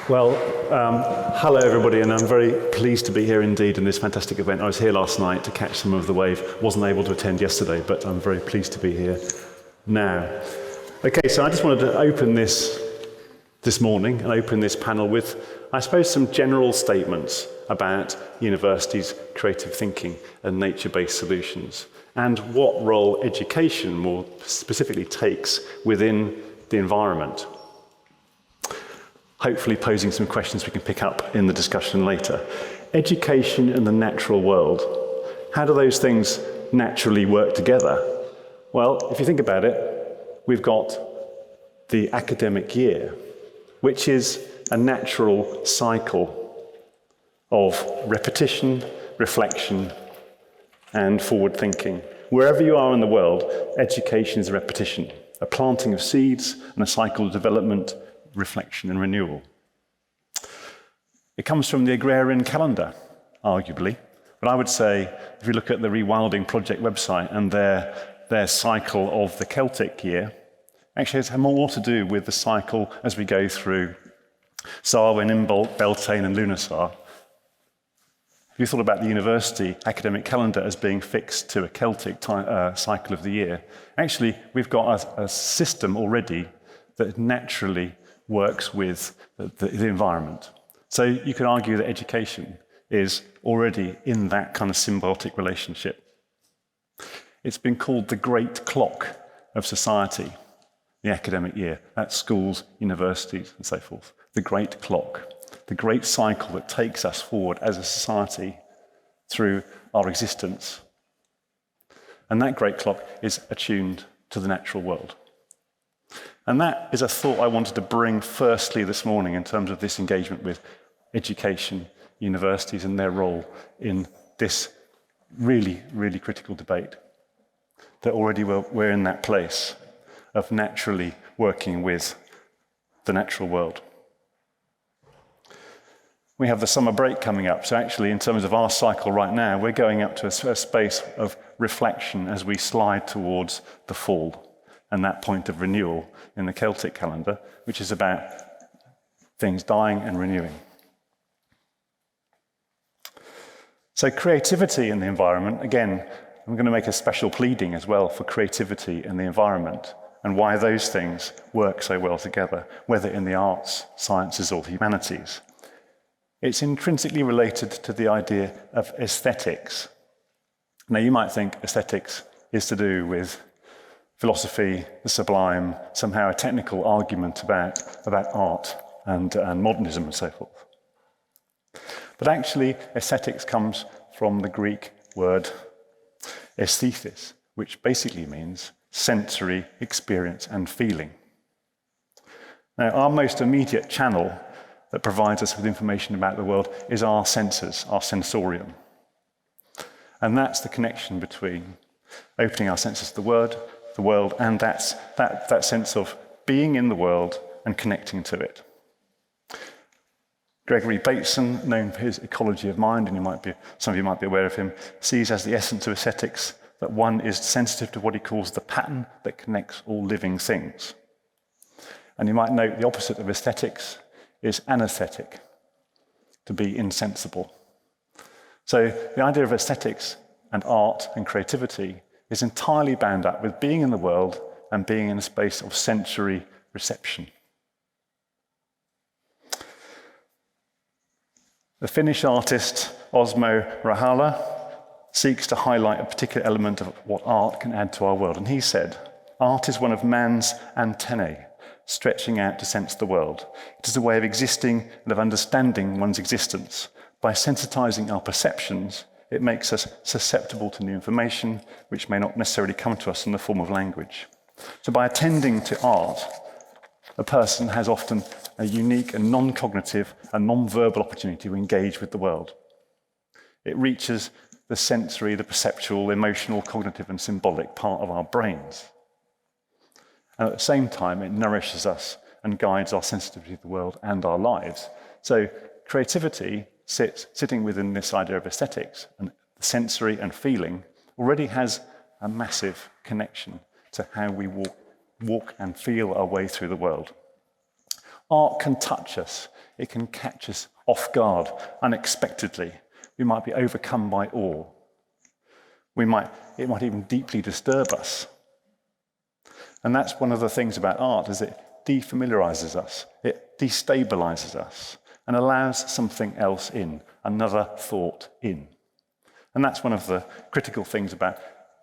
Well, hello everybody, and I'm very pleased to be here indeed in this fantastic event. I was here last night to catch some of the wave, wasn't able to attend yesterday, but I'm very pleased to be here now. Okay, so I just wanted to open this morning and open this panel with, I suppose, some general statements about universities' creative thinking and nature-based solutions, and what role education more specifically takes within the environment. Hopefully posing some questions we can pick up in the discussion later. Education and the natural world. How do those things naturally work together? Well, if you think about it, we've got the academic year, which is a natural cycle of repetition, reflection, and forward thinking. Wherever you are in the world, education is a repetition, a planting of seeds and a cycle of development, reflection and renewal. It comes from the agrarian calendar, arguably, but I would say if you look at the Rewilding Project website and their cycle of the Celtic year, actually it has more to do with the cycle as we go through Samhain, Imbolc, Beltane and Lughnasadh. If you thought about the university academic calendar as being fixed to a Celtic cycle of the year, actually we've got a system already that naturally works with the environment. So you could argue that education is already in that kind of symbiotic relationship. It's been called the great clock of society, the academic year. That's schools, universities, and so forth. The great clock, the great cycle that takes us forward as a society through our existence. And that great clock is attuned to the natural world. And that is a thought I wanted to bring firstly this morning in terms of this engagement with education, universities and their role in this really, really critical debate. That already we're in that place of naturally working with the natural world. We have the summer break coming up, so actually in terms of our cycle right now, we're going up to a space of reflection as we slide towards the fall and that point of renewal in the Celtic calendar, which is about things dying and renewing. So creativity in the environment, again, I'm going to make a special pleading as well for creativity in the environment and why those things work so well together, whether in the arts, sciences or the humanities. It's intrinsically related to the idea of aesthetics. Now you might think aesthetics is to do with philosophy, the sublime, somehow a technical argument about art and modernism and so forth. But actually, aesthetics comes from the Greek word aesthesis, which basically means sensory experience and feeling. Now, our most immediate channel that provides us with information about the world is our senses, our sensorium. And that's the connection between opening our senses to the world, and that sense of being in the world and connecting to it. Gregory Bateson, known for his ecology of mind, and some of you might be aware of him, sees as the essence of aesthetics that one is sensitive to what he calls the pattern that connects all living things. And you might note the opposite of aesthetics is anesthetic, to be insensible. So the idea of aesthetics and art and creativity is entirely bound up with being in the world and being in a space of sensory reception. The Finnish artist Osmo Rahala seeks to highlight a particular element of what art can add to our world. And he said, "Art is one of man's antennae, stretching out to sense the world. It is a way of existing and of understanding one's existence. By sensitizing our perceptions, it makes us susceptible to new information, which may not necessarily come to us in the form of language." So by attending to art, a person has often a unique and non-cognitive and non-verbal opportunity to engage with the world. It reaches the sensory, the perceptual, emotional, cognitive and symbolic part of our brains. And at the same time, it nourishes us and guides our sensitivity to the world and our lives. So creativity sitting within this idea of aesthetics and sensory and feeling already has a massive connection to how we walk and feel our way through the world. Art can touch us. It can catch us off guard, unexpectedly. We might be overcome by awe. It might even deeply disturb us. And that's one of the things about art, is it defamiliarizes us, it destabilizes us, and allows something else in, another thought in. And that's one of the critical things about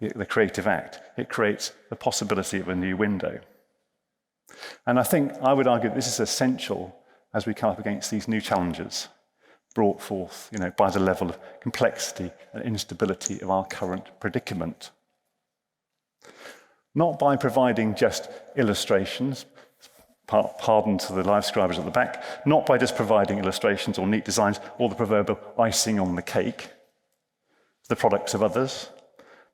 the creative act. It creates the possibility of a new window. And I would argue this is essential as we come up against these new challenges brought forth, by the level of complexity and instability of our current predicament. Not by providing just illustrations, pardon to the live scribers at the back, not by just providing illustrations or neat designs or the proverbial icing on the cake, the products of others,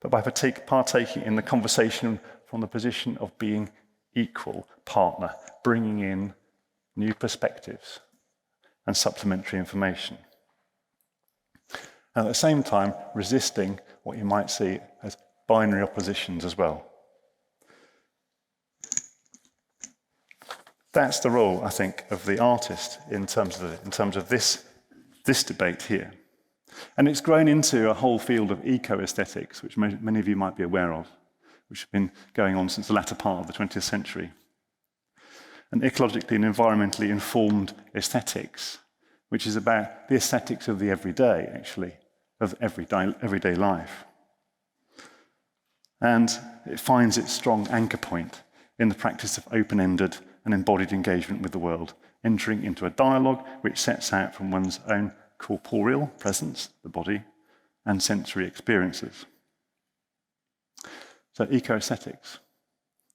but by partaking in the conversation from the position of being equal partner, bringing in new perspectives and supplementary information. And at the same time, resisting what you might see as binary oppositions as well. That's the role, I think, of the artist in terms of this debate here. And it's grown into a whole field of eco-aesthetics, which many of you might be aware of, which have been going on since the latter part of the 20th century. And ecologically and environmentally informed aesthetics, which is about the aesthetics of the everyday, actually, of everyday life. And it finds its strong anchor point in the practice of open-ended and embodied engagement with the world, entering into a dialogue which sets out from one's own corporeal presence, the body, and sensory experiences. So, eco-aesthetics.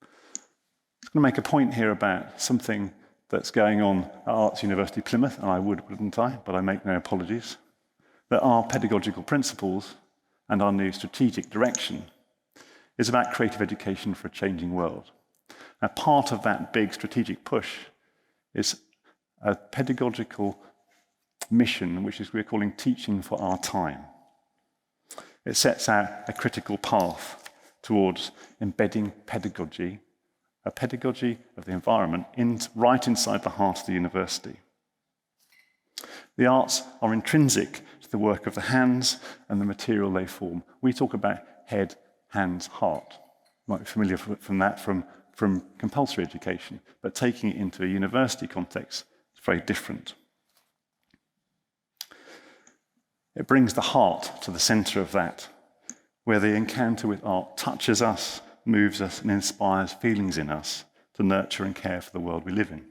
I'm going to make a point here about something that's going on at Arts University Plymouth, and I wouldn't I, but I make no apologies, that our pedagogical principles and our new strategic direction is about creative education for a changing world. Now, part of that big strategic push is a pedagogical mission, which we're calling Teaching for Our Time. It sets out a critical path towards embedding pedagogy, a pedagogy of the environment, right inside the heart of the university. The arts are intrinsic to the work of the hands and the material they form. We talk about head, hands, heart. You might be familiar from that from compulsory education, but taking it into a university context is very different. It brings the heart to the centre of that, where the encounter with art touches us, moves us, and inspires feelings in us to nurture and care for the world we live in.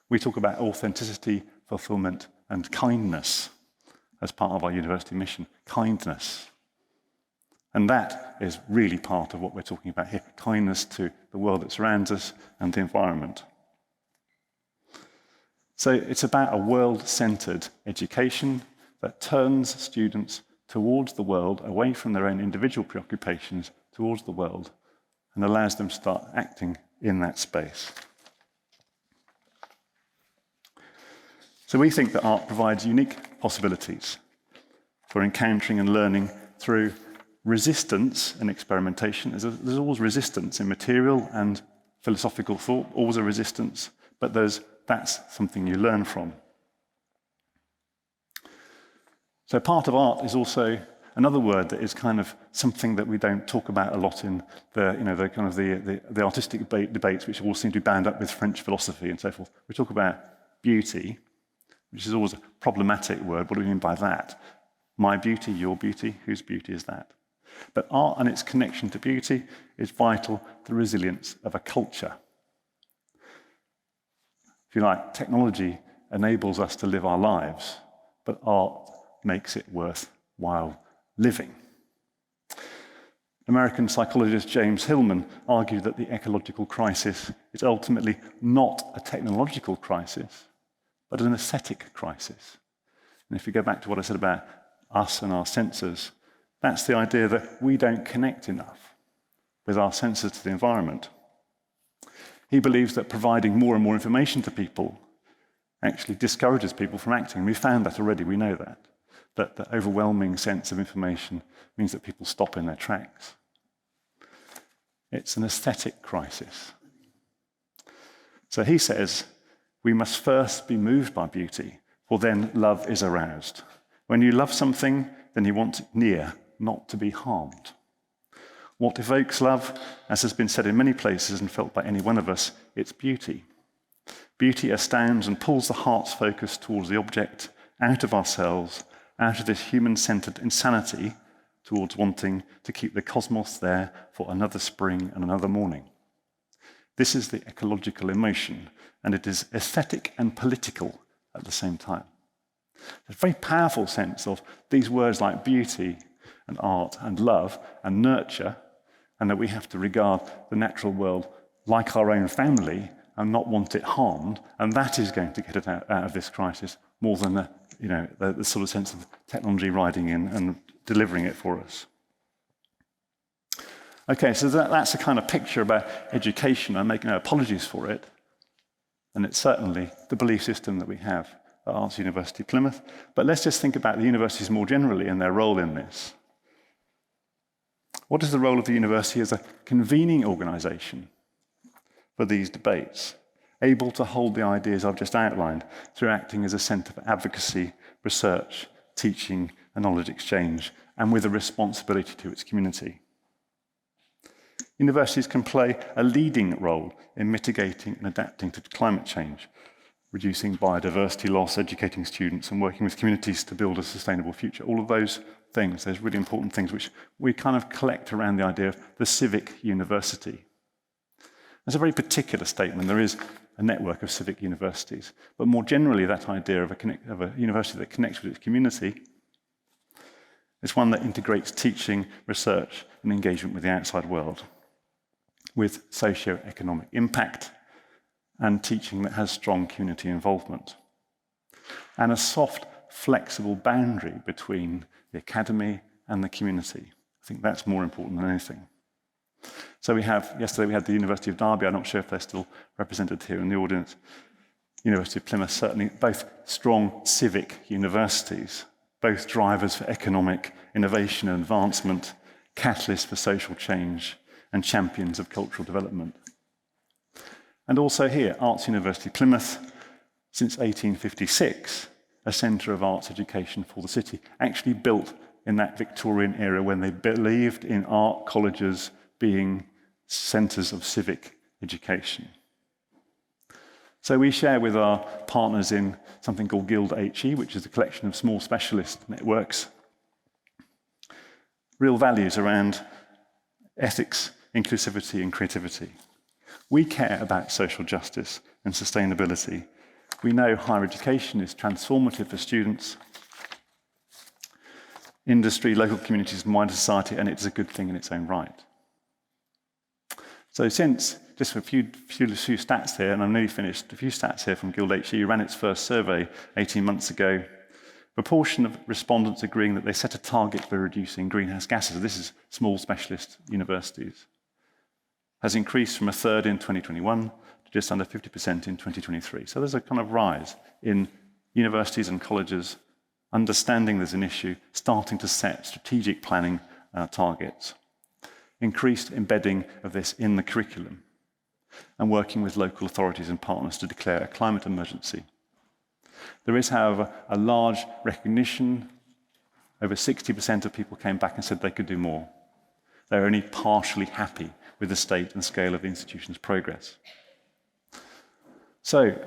We talk about authenticity, fulfilment, and kindness as part of our university mission. Kindness. And that is really part of what we're talking about here. Kindness to the world that surrounds us and the environment. So it's about a world-centred education that turns students towards the world, away from their own individual preoccupations, towards the world, and allows them to start acting in that space. So we think that art provides unique possibilities for encountering and learning through resistance and experimentation. There's always resistance in material and philosophical thought, always a resistance, but that's something you learn from. So part of art is also another word that is kind of something that we don't talk about a lot in the artistic debates, which all seem to be bound up with French philosophy and so forth. We talk about beauty, which is always a problematic word. What do we mean by that? My beauty, your beauty, whose beauty is that? But art and its connection to beauty is vital to the resilience of a culture. If you like, technology enables us to live our lives, but art makes it worthwhile living. American psychologist James Hillman argued that the ecological crisis is ultimately not a technological crisis, but an aesthetic crisis. And if you go back to what I said about us and our senses, that's the idea that we don't connect enough with our senses to the environment. He believes that providing more and more information to people actually discourages people from acting. We found that already, we know that. That the overwhelming sense of information means that people stop in their tracks. It's an aesthetic crisis. So he says, we must first be moved by beauty, for then love is aroused. When you love something, then you want it near, not to be harmed. What evokes love, as has been said in many places and felt by any one of us, it's beauty. Beauty astounds and pulls the heart's focus towards the object, out of ourselves, out of this human-centered insanity, towards wanting to keep the cosmos there for another spring and another morning. This is the ecological emotion, and it is aesthetic and political at the same time. There's a very powerful sense of these words like beauty and art and love and nurture, and that we have to regard the natural world like our own family and not want it harmed, and that is going to get it out of this crisis more than the sort of sense of technology riding in and delivering it for us. Okay, so that's a kind of picture about education. I'm making no apologies for it, and it's certainly the belief system that we have at Arts University Plymouth. But let's just think about the universities more generally and their role in this. What is the role of the university as a convening organisation for these debates, able to hold the ideas I've just outlined through acting as a centre for advocacy, research, teaching and knowledge exchange, and with a responsibility to its community? Universities can play a leading role in mitigating and adapting to climate change, reducing biodiversity loss, educating students, and working with communities to build a sustainable future. All of those things, those really important things, which we kind of collect around the idea of the civic university. It's a very particular statement. There is a network of civic universities, but more generally, that idea of a university that connects with its community is one that integrates teaching, research, and engagement with the outside world, with socio-economic impact and teaching that has strong community involvement, and a soft, flexible boundary between the academy and the community. I think that's more important than anything. So yesterday we had the University of Derby. I'm not sure if they're still represented here in the audience. University of Plymouth, certainly both strong civic universities, both drivers for economic innovation and advancement, catalysts for social change, and champions of cultural development. And also here, Arts University Plymouth, since 1856, a centre of arts education for the city, actually built in that Victorian era when they believed in art colleges being centres of civic education. So we share with our partners in something called Guild HE, which is a collection of small specialist networks, real values around ethics, inclusivity and creativity. We care about social justice and sustainability. We know higher education is transformative for students, industry, local communities and wider society, and it's a good thing in its own right. So since, just a few stats here, and I'm nearly finished, a few stats here from Guild HE, ran its first survey 18 months ago. Proportion of respondents agreeing that they set a target for reducing greenhouse gases, this is small specialist universities, has increased from a third in 2021 to just under 50% in 2023. So there's a kind of rise in universities and colleges understanding there's an issue, starting to set strategic planning targets, increased embedding of this in the curriculum, and working with local authorities and partners to declare a climate emergency. There is, however, a large recognition. Over 60% of people came back and said they could do more. They're only partially happy with the state and scale of the institution's progress. So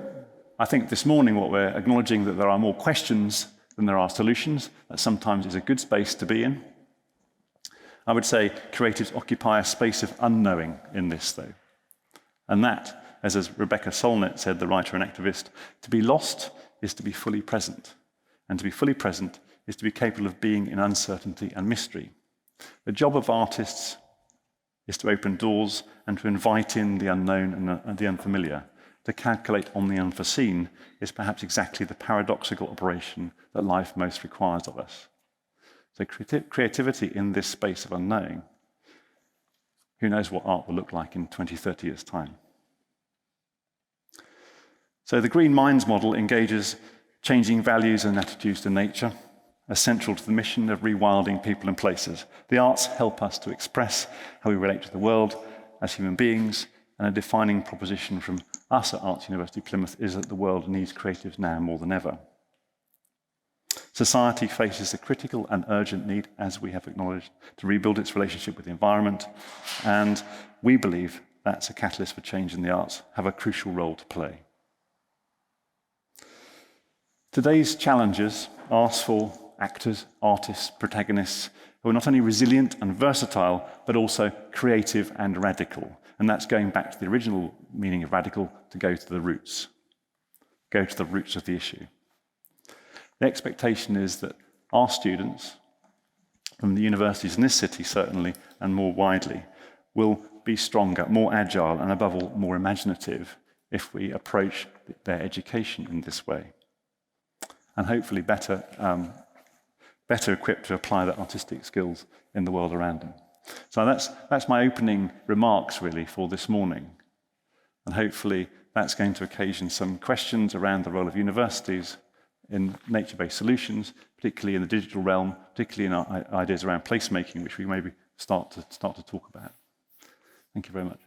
I think this morning what we're acknowledging that there are more questions than there are solutions. That sometimes is a good space to be in. I would say creatives occupy a space of unknowing in this, though. And that, as Rebecca Solnit said, the writer and activist, to be lost is to be fully present. And to be fully present is to be capable of being in uncertainty and mystery. The job of artists is to open doors and to invite in the unknown and the unfamiliar. To calculate on the unforeseen is perhaps exactly the paradoxical operation that life most requires of us. So creativity in this space of unknowing, who knows what art will look like in 20, 30 years' time. So the Green Minds model engages changing values and attitudes to nature, essential to the mission of rewilding people and places. The arts help us to express how we relate to the world as human beings, and a defining proposition from us at Arts University Plymouth is that the world needs creatives now more than ever. Society faces the critical and urgent need, as we have acknowledged, to rebuild its relationship with the environment, and we believe that's a catalyst for change in the arts, have a crucial role to play. Today's challenges ask for actors, artists, protagonists who are not only resilient and versatile, but also creative and radical. And that's going back to the original meaning of radical, to go to the roots. Go to the roots of the issue. The expectation is that our students, from the universities in this city certainly, and more widely, will be stronger, more agile, and above all, more imaginative if we approach their education in this way. And hopefully better equipped to apply their artistic skills in the world around them. So that's my opening remarks really for this morning. And hopefully that's going to occasion some questions around the role of universities in nature-based solutions, particularly in the digital realm, particularly in our ideas around placemaking, which we maybe start to talk about. Thank you very much.